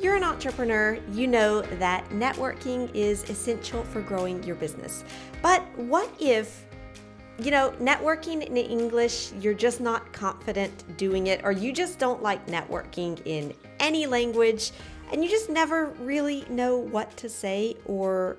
you're an entrepreneur, you know that networking is essential for growing your business. But what if, networking in English, you're just not confident doing it, or you just don't like networking in any language, and you just never really know what to say or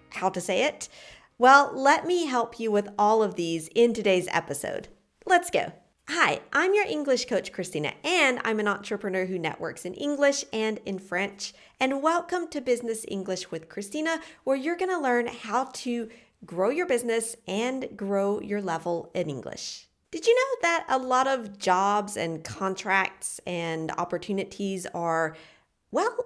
how to say it? Well, let me help you with all of these in today's episode. Let's go. Hi, I'm your English coach, Christina, and I'm an entrepreneur who networks in English and in French. And welcome to Business English with Christina, where you're going to learn how to grow your business and grow your level in English. Did you know that a lot of jobs and contracts and opportunities are, well,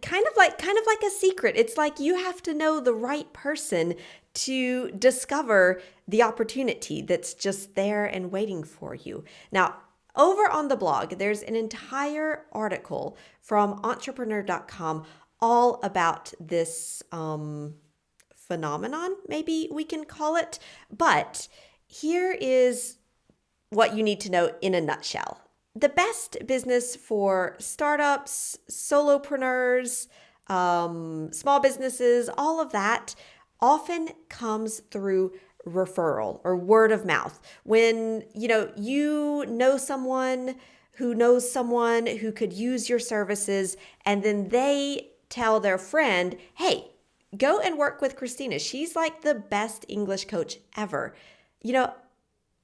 kind of like a secret? It's like you have to know the right person to discover the opportunity that's just there and waiting for you. Now, over on the blog, there's an entire article from entrepreneur.com all about this phenomenon, maybe we can call it. But here is what you need to know in a nutshell. The best business for startups, solopreneurs, small businesses, all of that often comes through referral or word of mouth. When you know someone who knows someone who could use your services, and then they tell their friend, hey, go and work with Christina. She's like the best English coach ever.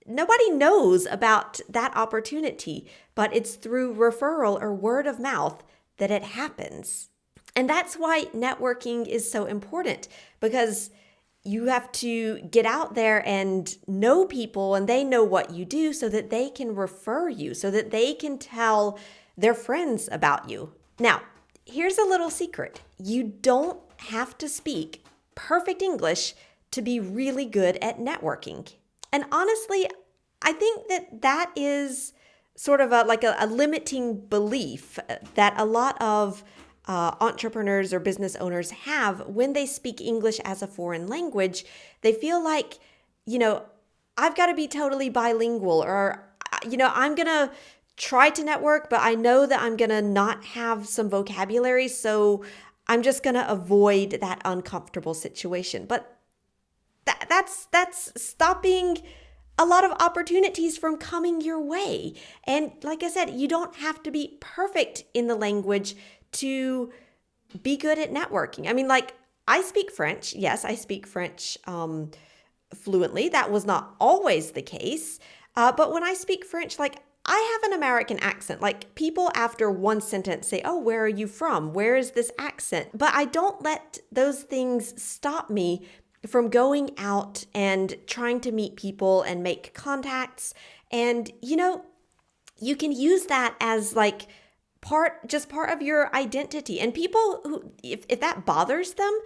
Nobody knows about that opportunity, but it's through referral or word of mouth that it happens. And that's why networking is so important, because you have to get out there and know people, and they know what you do so that they can refer you, so that they can tell their friends about you. Now, here's a little secret. You don't have to speak perfect English to be really good at networking. And honestly, I think that is sort of a limiting belief that a lot of entrepreneurs or business owners have when they speak English as a foreign language. They feel like, I've got to be totally bilingual, or, I'm going to try to network, but I know that I'm going to not have some vocabulary, so I'm just going to avoid that uncomfortable situation. But that's stopping a lot of opportunities from coming your way. And like I said, you don't have to be perfect in the language to be good at networking. I mean, I speak French. Yes, I speak French fluently. That was not always the case. But when I speak French, I have an American accent. People after one sentence say, oh, where are you from? Where is this accent? But I don't let those things stop me from going out and trying to meet people and make contacts. And, you can use that as part of your identity. And people who, if that bothers them,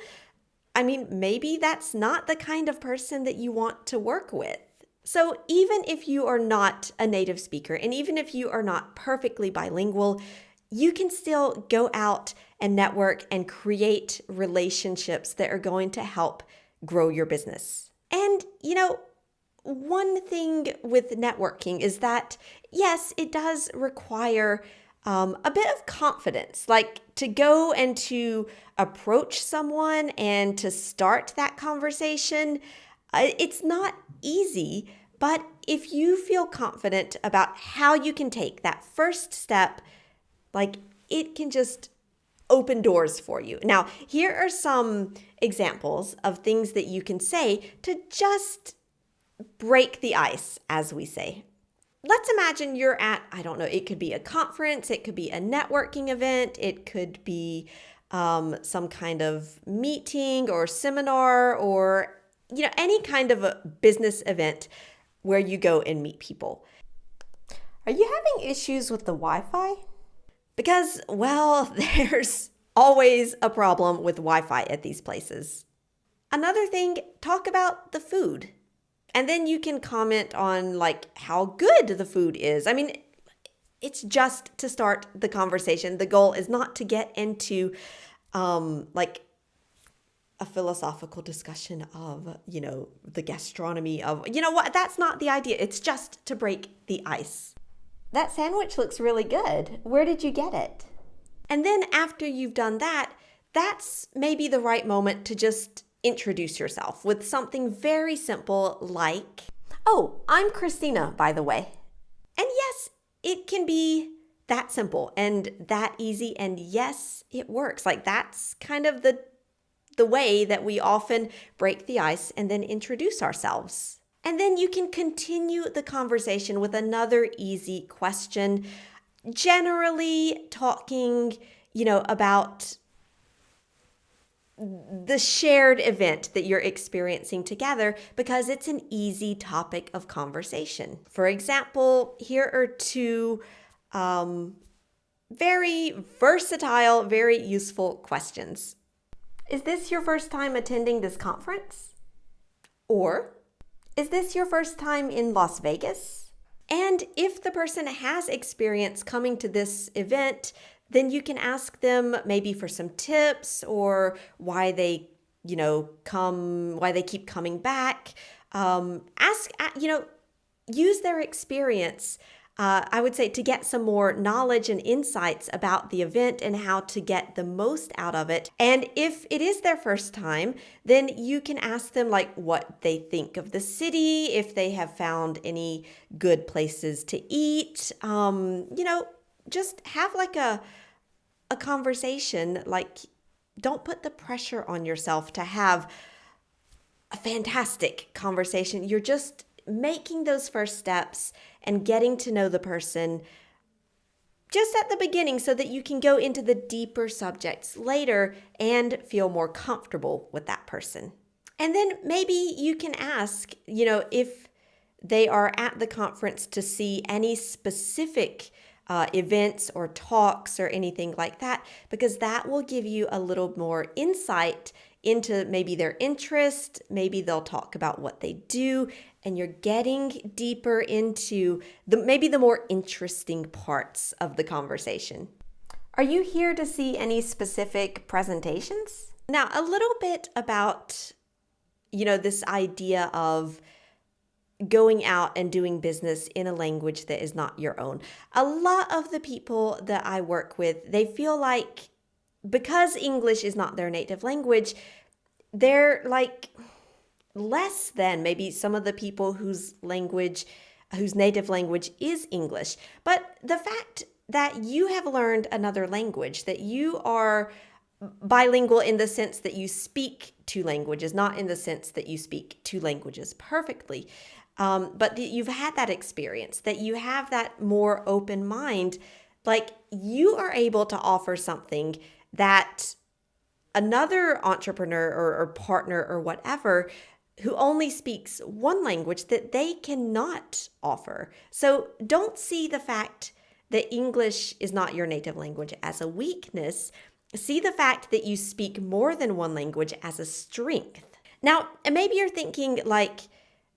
I mean, maybe that's not the kind of person that you want to work with. So even if you are not a native speaker, and even if you are not perfectly bilingual, you can still go out and network and create relationships that are going to help grow your business. And, one thing with networking is that, yes, it does require a bit of confidence, to go and to approach someone and to start that conversation. It's not easy, but if you feel confident about how you can take that first step, it can just open doors for you. Now, here are some examples of things that you can say to just break the ice, as we say. Let's imagine you're at, I don't know, it could be a conference, it could be a networking event, it could be some kind of meeting or seminar, or any kind of a business event where you go and meet people. Are you having issues with the Wi-Fi? Because, well, there's always a problem with Wi-Fi at these places. Another thing, talk about the food. And then you can comment on how good the food is. I mean, it's just to start the conversation. The goal is not to get into a philosophical discussion of, the gastronomy of, that's not the idea. It's just to break the ice. That sandwich looks really good. Where did you get it? And then after you've done that, that's maybe the right moment to just introduce yourself with something very simple like, "Oh, I'm Christina, by the way." And yes, it can be that simple and that easy. And yes, it works. Like that's kind of the way that we often break the ice and then introduce ourselves. And then you can continue the conversation with another easy question, generally talking, about the shared event that you're experiencing together because it's an easy topic of conversation. For example, here are two very versatile, very useful questions. Is this your first time attending this conference? Or, is this your first time in Las Vegas? And if the person has experience coming to this event, then you can ask them maybe for some tips or why they, why they keep coming back. Use their experience, I would say, to get some more knowledge and insights about the event and how to get the most out of it. And if it is their first time, then you can ask them like what they think of the city, if they have found any good places to eat, just have like a conversation. Like, don't put the pressure on yourself to have a fantastic conversation. You're just making those first steps and getting to know the person just at the beginning so that you can go into the deeper subjects later and feel more comfortable with that person. And then maybe you can ask, if they are at the conference to see any specific events or talks or anything like that, because that will give you a little more insight into maybe their interest. Maybe they'll talk about what they do, and you're getting deeper into maybe the more interesting parts of the conversation. Are you here to see any specific presentations? Now, a little bit about, this idea of going out and doing business in a language that is not your own. A lot of the people that I work with, they feel like because English is not their native language, they're like less than maybe some of the people whose native language is English. But the fact that you have learned another language, that you are bilingual in the sense that you speak two languages, not in the sense that you speak two languages perfectly, but you've had that experience, that you have that more open mind, like you are able to offer something that another entrepreneur or partner or whatever who only speaks one language, that they cannot offer. So don't see the fact that English is not your native language as a weakness. See the fact that you speak more than one language as a strength. Now, maybe you're thinking like,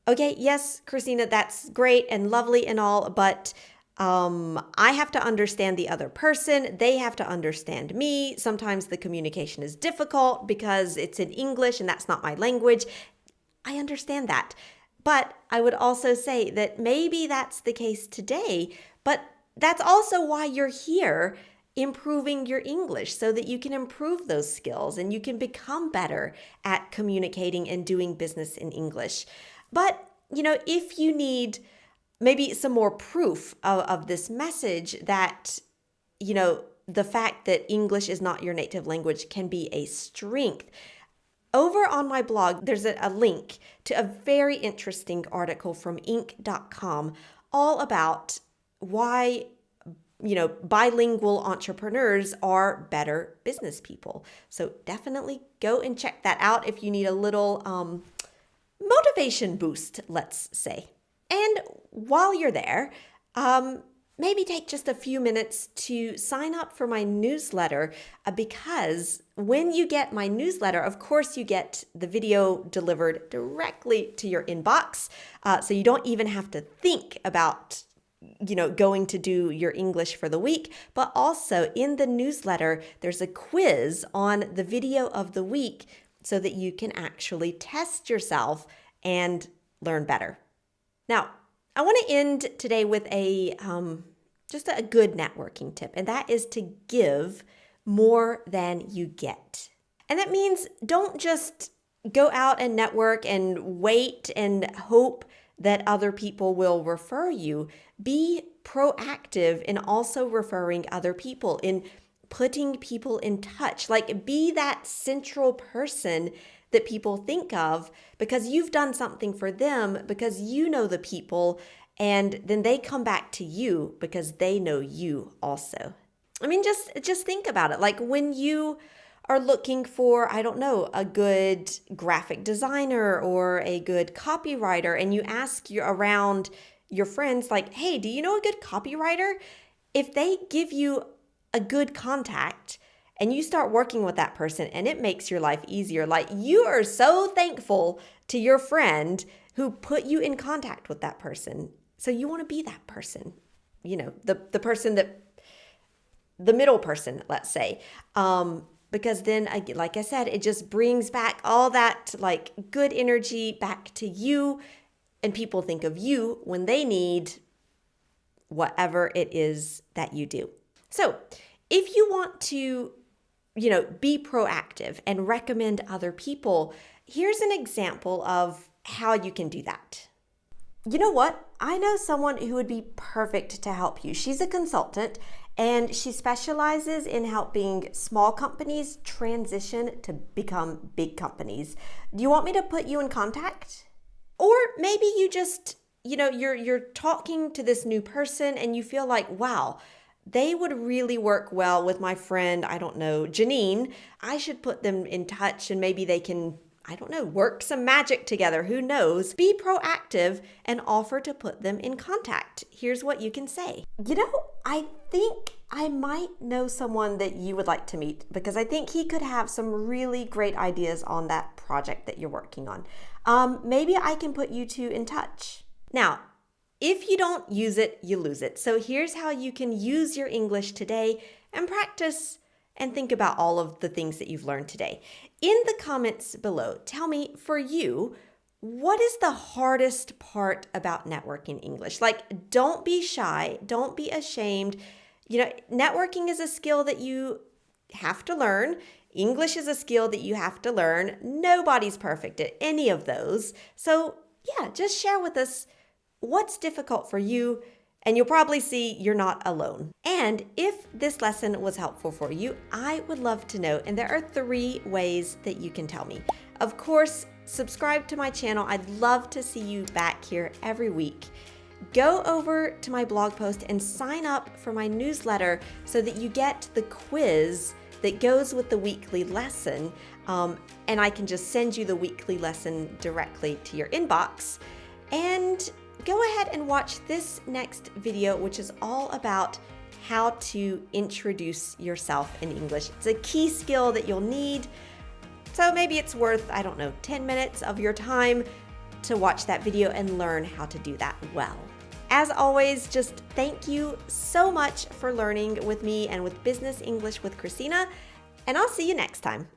okay, yes, Christina, that's great and lovely and all, but I have to understand the other person. They have to understand me. Sometimes the communication is difficult because it's in English and that's not my language. I understand that. But I would also say that maybe that's the case today, but that's also why you're here improving your English so that you can improve those skills and you can become better at communicating and doing business in English. But, if you need maybe some more proof of this message that, the fact that English is not your native language can be a strength. Over on my blog, there's a link to a very interesting article from Inc.com all about why, bilingual entrepreneurs are better business people. So definitely go and check that out if you need a little motivation boost, let's say. And while you're there, maybe take just a few minutes to sign up for my newsletter because when you get my newsletter, of course, you get the video delivered directly to your inbox. So you don't even have to think about, going to do your English for the week. But also in the newsletter, there's a quiz on the video of the week so that you can actually test yourself and learn better. Now, I want to end today with just a good networking tip, and that is to give more than you get. And that means don't just go out and network and wait and hope that other people will refer you. Be proactive in also referring other people, in putting people in touch. Like, be that central person that people think of because you've done something for them, because you know the people, and then they come back to you because they know you also. I mean, just think about it. Like, when you are looking for, I don't know, a good graphic designer or a good copywriter, and you ask around your friends, like, hey, do you know a good copywriter? If they give you a good contact and you start working with that person and it makes your life easier, like, you are so thankful to your friend who put you in contact with that person. So you want to be that person, the person that, the middle person, let's say, because then, like I said, it just brings back all that like good energy back to you, and people think of you when they need whatever it is that you do. So if you want to, be proactive and recommend other people, here's an example of how you can do that. You know what? I know someone who would be perfect to help you. She's a consultant and she specializes in helping small companies transition to become big companies. Do you want me to put you in contact? Or maybe you just, you're talking to this new person and you feel like, wow, they would really work well with my friend, I don't know, Janine. I should put them in touch and maybe they can, I don't know, work some magic together. Who knows? Be proactive and offer to put them in contact. Here's what you can say. I think I might know someone that you would like to meet because I think he could have some really great ideas on that project that you're working on. Maybe I can put you two in touch. Now, if you don't use it, you lose it. So here's how you can use your English today and practice and think about all of the things that you've learned today. In the comments below, tell me, for you, what is the hardest part about networking English? Like, don't be shy. Don't be ashamed. Networking is a skill that you have to learn. English is a skill that you have to learn. Nobody's perfect at any of those. So yeah, just share with us what's difficult for you, and you'll probably see you're not alone. And if this lesson was helpful for you, I would love to know. And there are 3 ways that you can tell me. Of course, subscribe to my channel. I'd love to see you back here every week. Go over to my blog post and sign up for my newsletter so that you get the quiz that goes with the weekly lesson. And I can just send you the weekly lesson directly to your inbox. And go ahead and watch this next video, which is all about how to introduce yourself in English. It's a key skill that you'll need. So maybe it's worth, 10 minutes of your time to watch that video and learn how to do that well. As always, just thank you so much for learning with me and with Business English with Christina, and I'll see you next time.